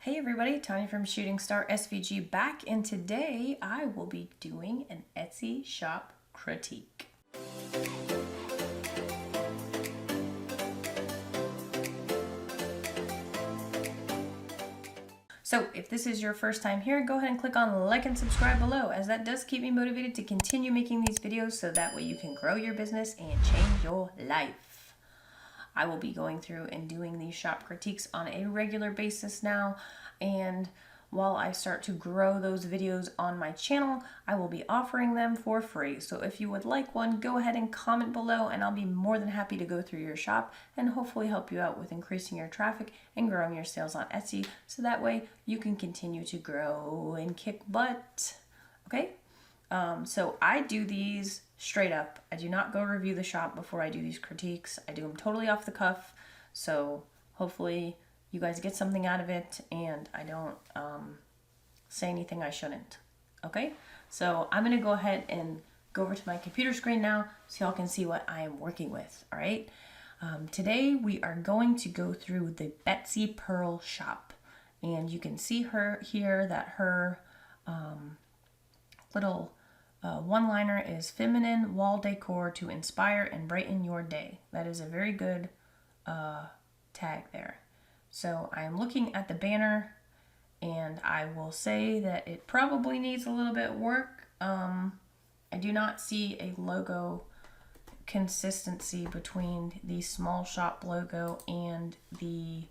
Hey everybody, Tanya from Shooting Star SVG back, and today I will be doing an Etsy shop critique. So if this is your first time here, go ahead and click on like and subscribe below, as that does keep me motivated to continue making these videos so that way you can grow your business and change your life. I will be going through and doing these shop critiques on a regular basis now, and while I start to grow those videos on my channel, I will be offering them for free. So if you would like one, go ahead and comment below and I'll be more than happy to go through your shop and hopefully help you out with increasing your traffic and growing your sales on Etsy, so that way you can continue to grow and kick butt. Okay? So I do these straight up. I do not go review the shop before I do these critiques. I do them totally off the cuff. So hopefully you guys get something out of it and I don't say anything I shouldn't. Okay? So I'm going to go ahead and go over to my computer screen now so y'all can see what I am working with. All right? Today we are going to go through the Betsey Pearl shop. And you can see her here that her little one-liner is feminine wall decor to inspire and brighten your day. That is a very good tag there. So I'm looking at the banner and I will say that it probably needs a little bit of work. I do not see a logo consistency between the small shop logo and the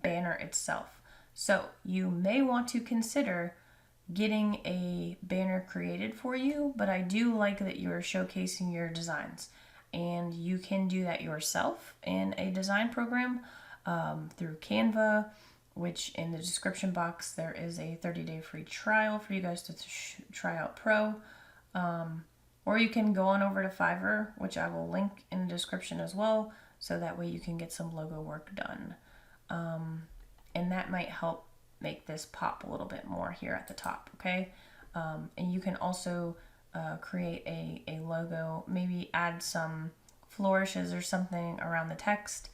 banner itself. So you may want to consider getting a banner created for you, but I do like that you're showcasing your designs, and you can do that yourself in a design program through Canva, which in the description box there is a 30-day free trial for you guys to try out Pro, or you can go on over to Fiverr, which I will link in the description as well, so that way you can get some logo work done, and that might help make this pop a little bit more here at the top. Okay, and you can also create a logo, maybe add some flourishes or something around the text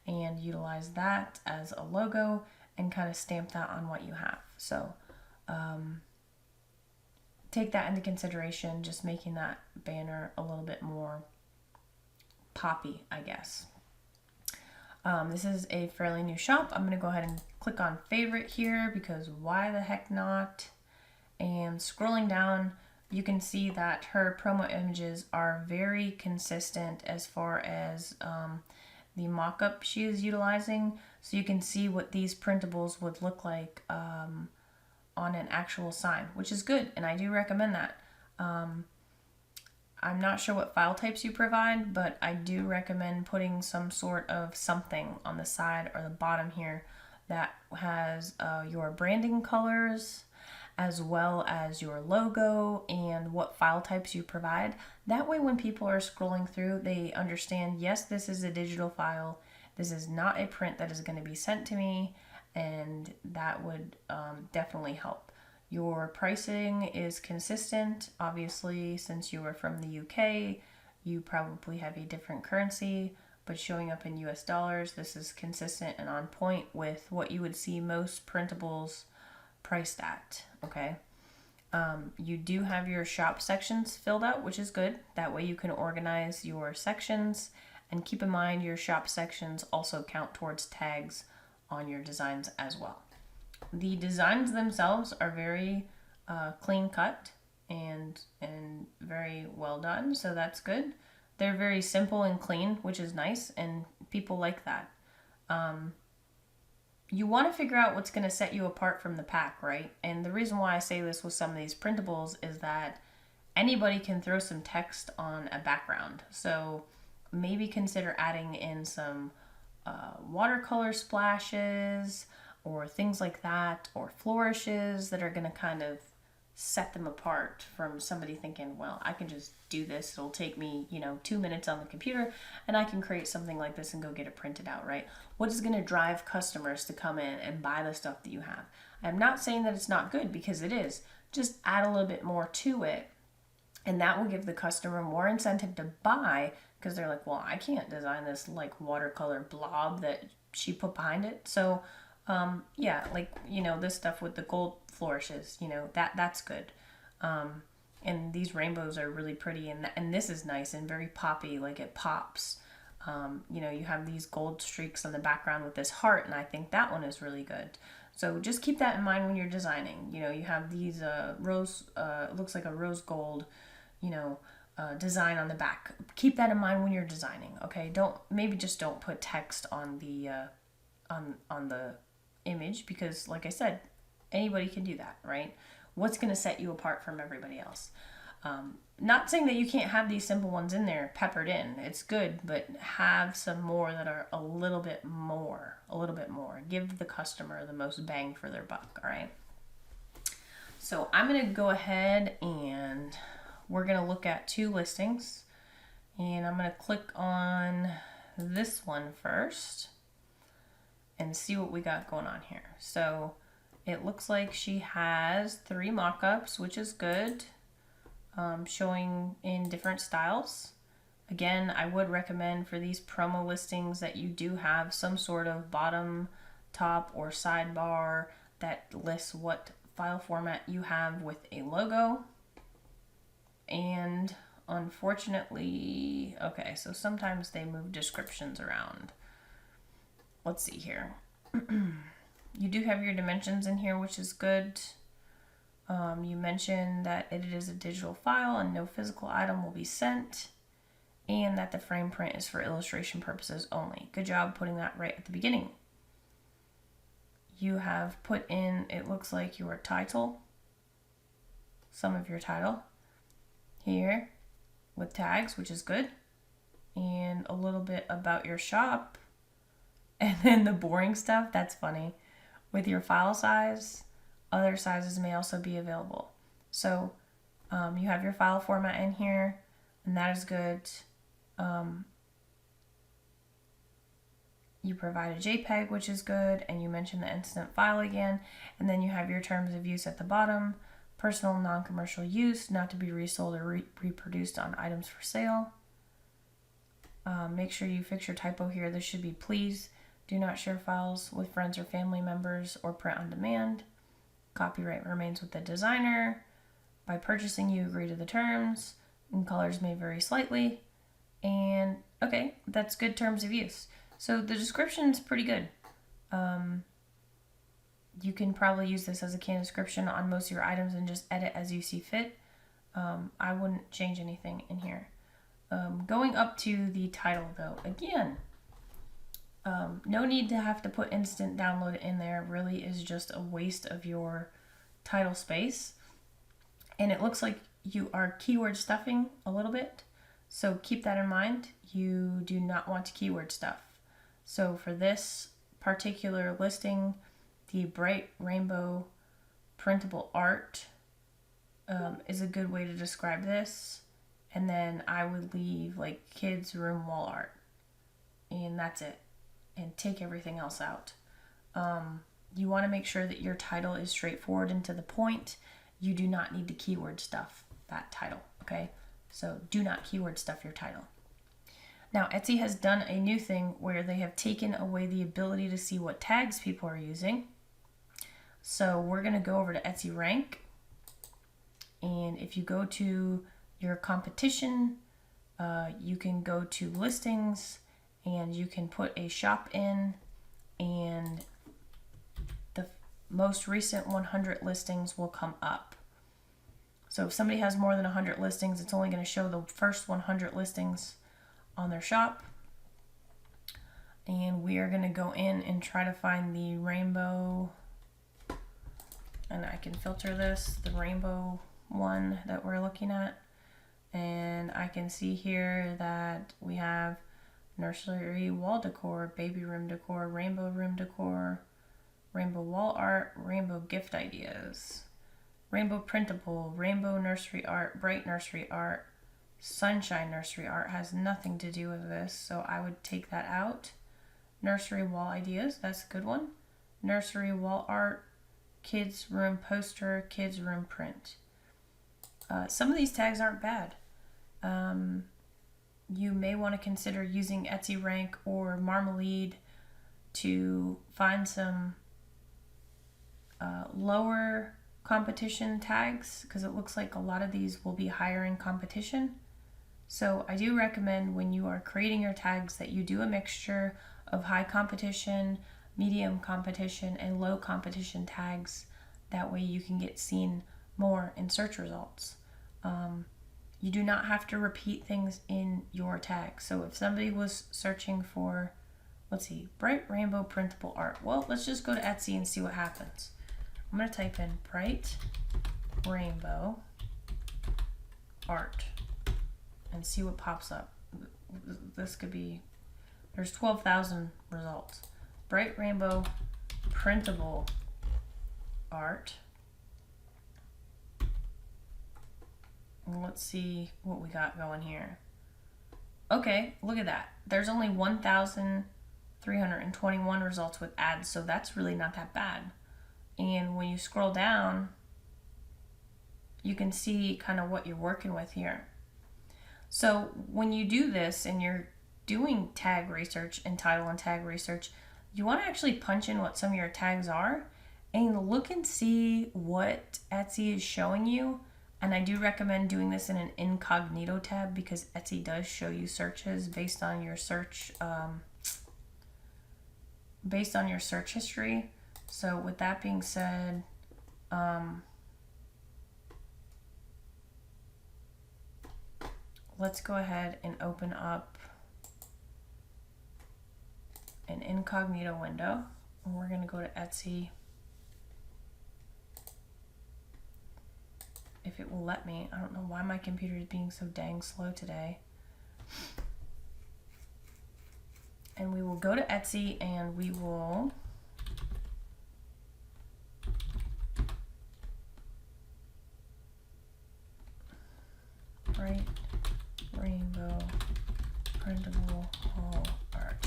and utilize that as a logo and kind of stamp that on what you have. So take that into consideration, just making that banner a little bit more poppy, I guess. This is a fairly new shop. I'm going to go ahead and click on favorite here because why the heck not? And scrolling down, you can see that her promo images are very consistent as far as the mock-up she is utilizing. So you can see what these printables would look like on an actual sign, which is good, and I do recommend that. I'm not sure what file types you provide, but I do recommend putting some sort of something on the side or the bottom here that has your branding colors as well as your logo and what file types you provide. That way when people are scrolling through, they understand, yes, this is a digital file. This is not a print that is going to be sent to me, and that would definitely help. Your pricing is consistent. Obviously, since you are from the UK, you probably have a different currency, but showing up in US dollars, this is consistent and on point with what you would see most printables priced at, okay? You do have your shop sections filled out, which is good. That way you can organize your sections, and keep in mind your shop sections also count towards tags on your designs as well. The designs themselves are very clean cut and very well done, so that's good. They're very simple and clean, which is nice, and people like that. You want to figure out what's going to set you apart from the pack, right? And the reason why I say this with some of these printables is that anybody can throw some text on a background. So maybe consider adding in some watercolor splashes or things like that, or flourishes that are going to kind of set them apart from somebody thinking, well, I can just do this. It'll take me, 2 minutes on the computer and I can create something like this and go get it printed out, right? What is going to drive customers to come in and buy the stuff that you have? I'm not saying that it's not good, because it is. Just add a little bit more to it, and that will give the customer more incentive to buy, because they're like, well, I can't design this like watercolor blob that she put behind it. So Yeah, like, this stuff with the gold flourishes, that's good. And these rainbows are really pretty, and this is nice and very poppy, like it pops. You have these gold streaks on the background with this heart, and I think that one is really good. So just keep that in mind when you're designing. You have these rose, looks like a rose gold, design on the back. Keep that in mind when you're designing. Okay, just don't put text on the on the image, because, like I said, anybody can do that, right? What's going to set you apart from everybody else? Not saying that you can't have these simple ones in there peppered in. It's good, but have some more that are a little bit more. Give the customer the most bang for their buck, all right? So I'm going to go ahead and we're going to look at 2 listings. And I'm going to click on this one first and see what we got going on here. So it looks like she has 3 mock-ups, which is good, showing in different styles. Again, I would recommend for these promo listings that you do have some sort of bottom, top, or sidebar that lists what file format you have with a logo. And unfortunately, okay, so sometimes they move descriptions around. Let's see here. You do have your dimensions in here, which is good. You mentioned that it is a digital file and no physical item will be sent, and that the frame print is for illustration purposes only. Good job putting that right at the beginning. You have put in, it looks like, your title, some of your title here with tags, which is good, and a little bit about your shop. And then the boring stuff, that's funny. With your file size, other sizes may also be available. So you have your file format in here, and that is good. You provide a JPEG, which is good, and you mention the instant file again. And then you have your terms of use at the bottom. Personal, non-commercial use, not to be resold or reproduced on items for sale. Make sure you fix your typo here. This should be please. Do not share files with friends or family members or print on demand. Copyright remains with the designer. By purchasing, you agree to the terms, and colors may vary slightly. And okay, that's good terms of use. So the description's pretty good. You can probably use this as a canned description on most of your items and just edit as you see fit. I wouldn't change anything in here. Going up to the title though, again, no need to have to put instant download in there. Really is just a waste of your title space. And it looks like you are keyword stuffing a little bit. So keep that in mind. You do not want to keyword stuff. So for this particular listing, the bright rainbow printable art is a good way to describe this. And then I would leave like kids room wall art. And that's it. And take everything else out. You want to make sure that your title is straightforward and to the point. You do not need to keyword stuff that title, okay? So do not keyword stuff your title. Now, Etsy has done a new thing where they have taken away the ability to see what tags people are using. So we're going to go over to Etsy Rank. And if you go to your competition, you can go to listings and you can put a shop in, and the most recent 100 listings will come up. So if somebody has more than 100 listings, it's only going to show the first 100 listings on their shop. And we are going to go in and try to find the rainbow, and I can filter this, the rainbow one that we're looking at. And I can see here that we have nursery wall decor, baby room decor, rainbow room decor, rainbow wall art, rainbow gift ideas, rainbow printable, rainbow nursery art, bright nursery art, sunshine nursery art has nothing to do with this, so I would take that out. Nursery wall ideas, that's a good one. Nursery wall art, kids room poster, kids room print. Some of these tags aren't bad. You may want to consider using Etsy Rank or Marmalade to find some lower competition tags, because it looks like a lot of these will be higher in competition. So I do recommend when you are creating your tags that you do a mixture of high competition, medium competition, and low competition tags. That way you can get seen more in search results. You do not have to repeat things in your tag. So if somebody was searching for, let's see, bright rainbow printable art. Well, let's just go to Etsy and see what happens. I'm going to type in bright rainbow art and see what pops up. This could be, there's 12,000 results. Bright rainbow printable art. Let's see what we got going here. Okay, look at that. There's only 1,321 results with ads, so that's really not that bad. And when you scroll down, you can see kind of what you're working with here. So when you do this and you're doing tag research and title and tag research, you want to actually punch in what some of your tags are and look and see what Etsy is showing you. And I do recommend doing this in an incognito tab because Etsy does show you searches based on your search history. So with that being said, let's go ahead and open up an incognito window. And we're going to go to Etsy. If it will let me. I don't know why my computer is being so dang slow today. And we will go to Etsy and we will bright rainbow printable wall art.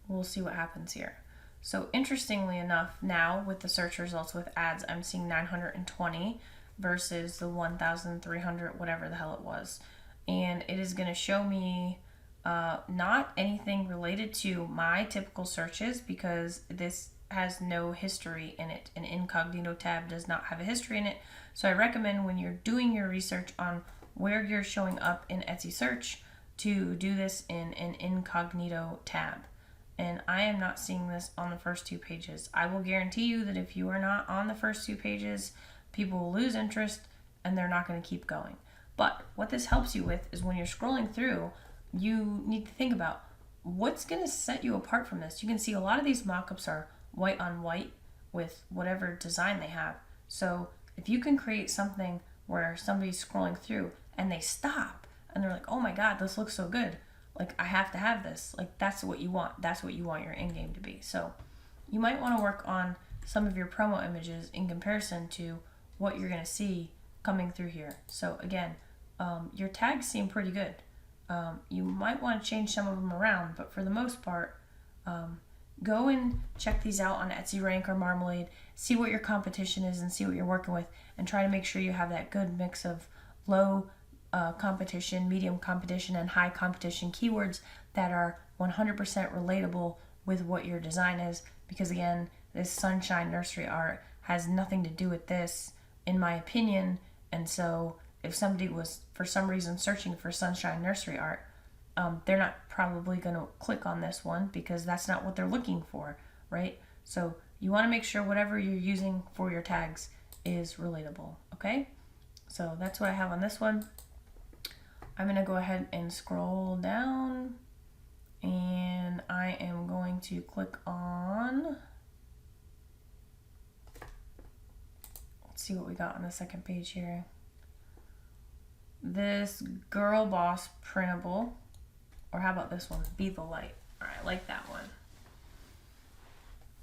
We'll see what happens here. So interestingly enough, now with the search results with ads, I'm seeing 920 versus the 1,300, whatever the hell it was. And it is going to show me not anything related to my typical searches because this has no history in it. An incognito tab does not have a history in it. So I recommend when you're doing your research on where you're showing up in Etsy search to do this in an incognito tab. And I am not seeing this on the first 2 pages. I will guarantee you that if you are not on the first 2 pages, people will lose interest and they're not going to keep going. But what this helps you with is when you're scrolling through, you need to think about what's going to set you apart from this. You can see a lot of these mockups are white on white with whatever design they have. So if you can create something where somebody's scrolling through and they stop and they're like, oh my God, this looks so good. Like, I have to have this. Like, that's what you want. That's what you want your end game to be. So you might want to work on some of your promo images in comparison to what you're going to see coming through here. So again, your tags seem pretty good. You might want to change some of them around, but for the most part, go and check these out on Etsy Rank or Marmalade, see what your competition is and see what you're working with, and try to make sure you have that good mix of low competition, medium competition, and high competition keywords that are 100% relatable with what your design is. Because again, this sunshine nursery art has nothing to do with this, in my opinion. And so if somebody was for some reason searching for sunshine nursery art, they're not probably going to click on this one because that's not what they're looking for, right? So you want to make sure whatever you're using for your tags is relatable, okay? So that's what I have on this one. I'm going to go ahead and scroll down and I am going to click on, let's see what we got on the second page here. This Girl Boss printable, or how about this one? Be the Light. All right, I like that one.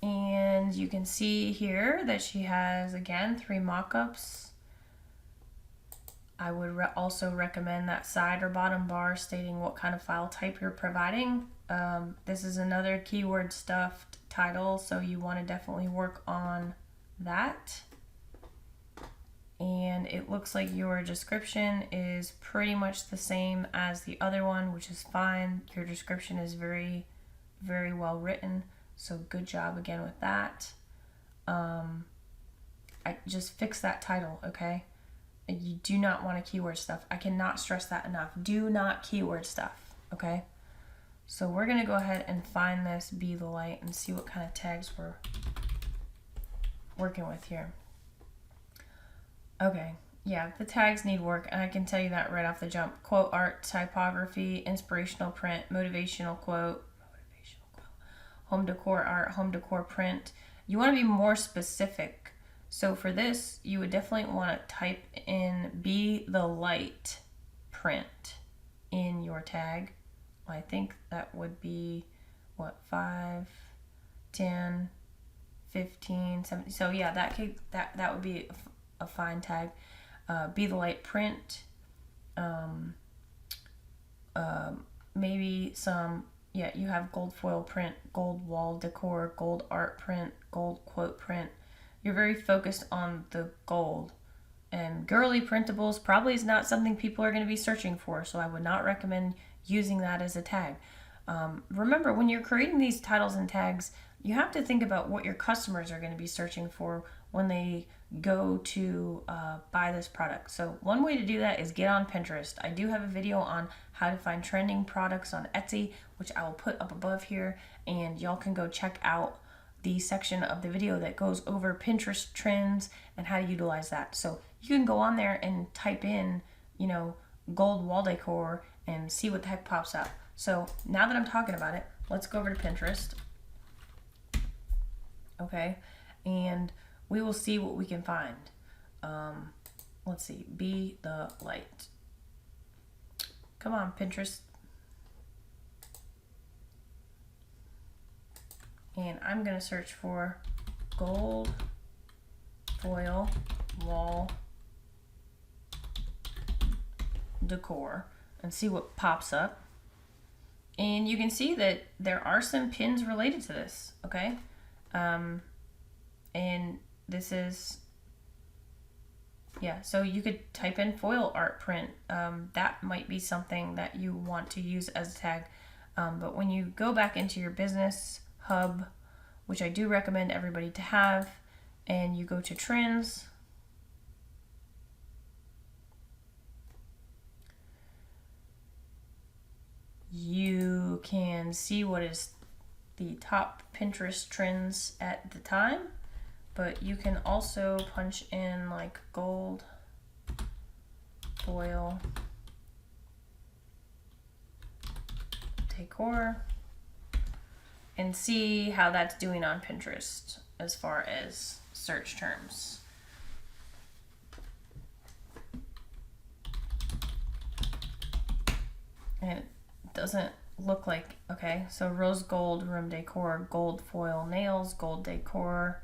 And you can see here that she has, again, 3 mock-ups. I would also recommend that side or bottom bar stating what kind of file type you're providing. This is another keyword stuffed title, so you want to definitely work on that. And it looks like your description is pretty much the same as the other one, which is fine. Your description is very, very well written. So good job again with that. I just fix that title, okay? You do not want to keyword stuff. I cannot stress that enough. Do not keyword stuff, okay? So we're going to go ahead and find this Be the Light and see what kind of tags we're working with here. Okay, yeah, the tags need work, and I can tell you that right off the jump. Quote art, typography, inspirational print, motivational quote, home decor art, home decor print. You want to be more specific. So for this, you would definitely want to type in Be the Light print in your tag. I think that would be, what, 5, 10, 15, 17. So yeah, that would be a fine tag. Be the Light print. Maybe some, yeah, you have gold foil print, gold wall decor, gold art print, gold quote print. You're very focused on the gold. And girly printables probably is not something people are going to be searching for, so I would not recommend using that as a tag. Remember, when you're creating these titles and tags, you have to think about what your customers are going to be searching for when they go to buy this product. So one way to do that is get on Pinterest. I do have a video on how to find trending products on Etsy, which I will put up above here, and y'all can go check out the section of the video that goes over Pinterest trends and how to utilize that. So you can go on there and type in, you know, gold wall decor and see what the heck pops up. So now that I'm talking about it, let's go over to Pinterest. Okay, and we will see what we can find. Let's see, Be the Light. Come on, Pinterest. And I'm going to search for gold foil wall decor and see what pops up. And you can see that there are some pins related to this, okay? And this is, yeah, so you could type in foil art print. That might be something that you want to use as a tag. But when you go back into your business hub, which I do recommend everybody to have, and you go to trends, you can see what is the top Pinterest trends at the time, but you can also punch in like gold foil decor and see how that's doing on Pinterest as far as search terms. And it doesn't look like, okay, so rose gold room decor, gold foil nails, gold decor,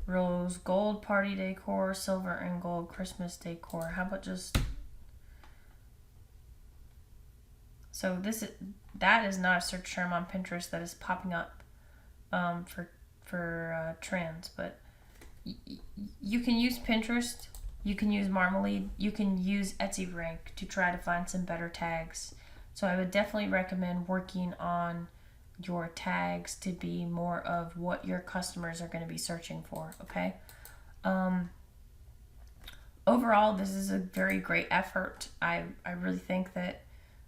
rose gold party decor, silver and gold Christmas decor. How about just, so that is not a search term on Pinterest that is popping up for trends, but you can use Pinterest, you can use Marmalade, you can use Etsy Rank to try to find some better tags. So I would definitely recommend working on your tags to be more of what your customers are going to be searching for, okay? Overall, this is a very great effort. I really think that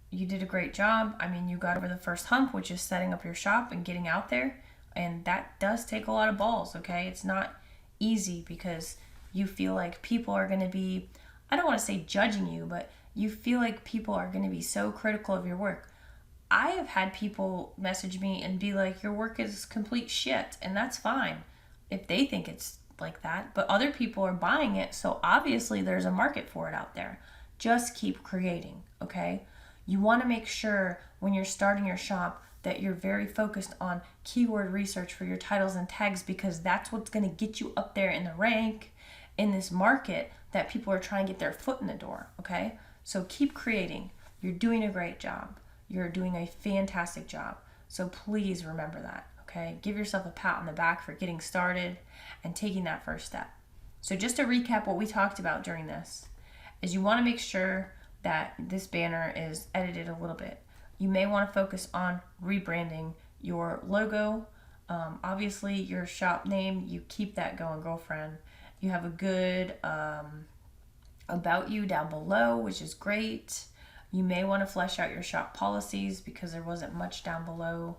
you did a great job. I mean, you got over the first hump, which is setting up your shop and getting out there. And that does take a lot of balls, okay? It's not easy because you feel like people are going to be, I don't want to say judging you, but you feel like people are going to be so critical of your work. I have had people message me and be like, your work is complete shit, and that's fine if they think it's like that, but other people are buying it, so obviously there's a market for it out there. Just keep creating, okay? You want to make sure when you're starting your shop that you're very focused on keyword research for your titles and tags, because that's what's going to get you up there in the rank in this market that people are trying to get their foot in the door, okay? So keep creating. You're doing a great job. You're doing a fantastic job. So please remember that, okay? Give yourself a pat on the back for getting started and taking that first step. So just to recap what we talked about during this, is you want to make sure that this banner is edited a little bit. You may want to focus on rebranding your logo, Obviously, your shop name, you keep that going, girlfriend. You have a good about you down below, which is great. You may want to flesh out your shop policies because there wasn't much down below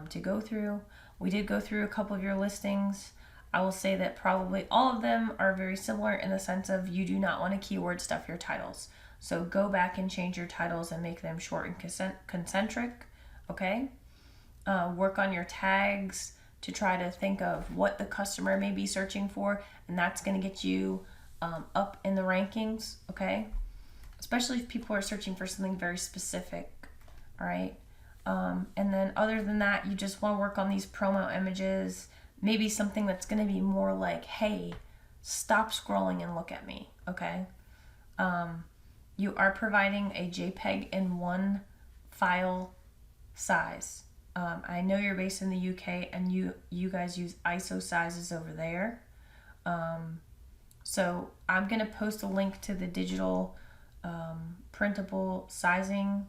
to go through. We did go through a couple of your listings. I will say that probably all of them are very similar in the sense of you do not want to keyword stuff your titles. So go back and change your titles and make them short and concentric, okay? Work on your tags to try to think of what the customer may be searching for, and that's going to get you up in the rankings, okay? Especially if people are searching for something very specific, all right? And then other than that, you just want to work on these promo images, maybe something that's going to be more like, hey, stop scrolling and look at me, okay? You are providing a JPEG in one file size. I know you're based in the UK and you guys use ISO sizes over there. So I'm going to post a link to the digital printable sizing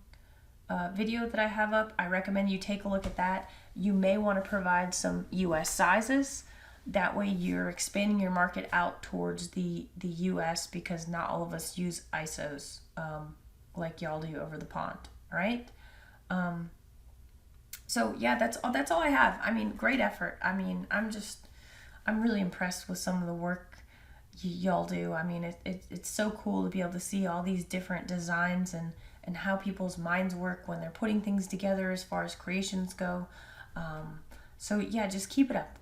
video that I have up. I recommend you take a look at that. You may want to provide some US sizes. That way you're expanding your market out towards the US because not all of us use ISOs like y'all do over the pond, all right? So yeah, that's all I have. I mean, great effort. I mean, I'm really impressed with some of the work y'all do. I mean, it's so cool to be able to see all these different designs and how people's minds work when they're putting things together as far as creations go. So yeah, just keep it up.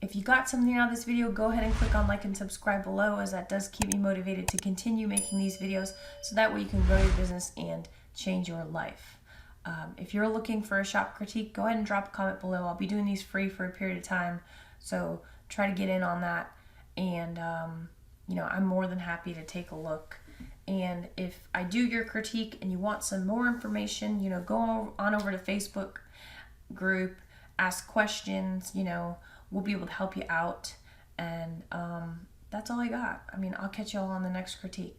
If you got something out of this video, go ahead and click on like and subscribe below, as that does keep me motivated to continue making these videos, so that way you can grow your business and change your life. If you're looking for a shop critique, go ahead and drop a comment below. I'll be doing these free for a period of time, so try to get in on that. And I'm more than happy to take a look. And if I do your critique and you want some more information, go on over to Facebook group, ask questions. We'll be able to help you out. And that's all I got. I mean, I'll catch you all on the next critique.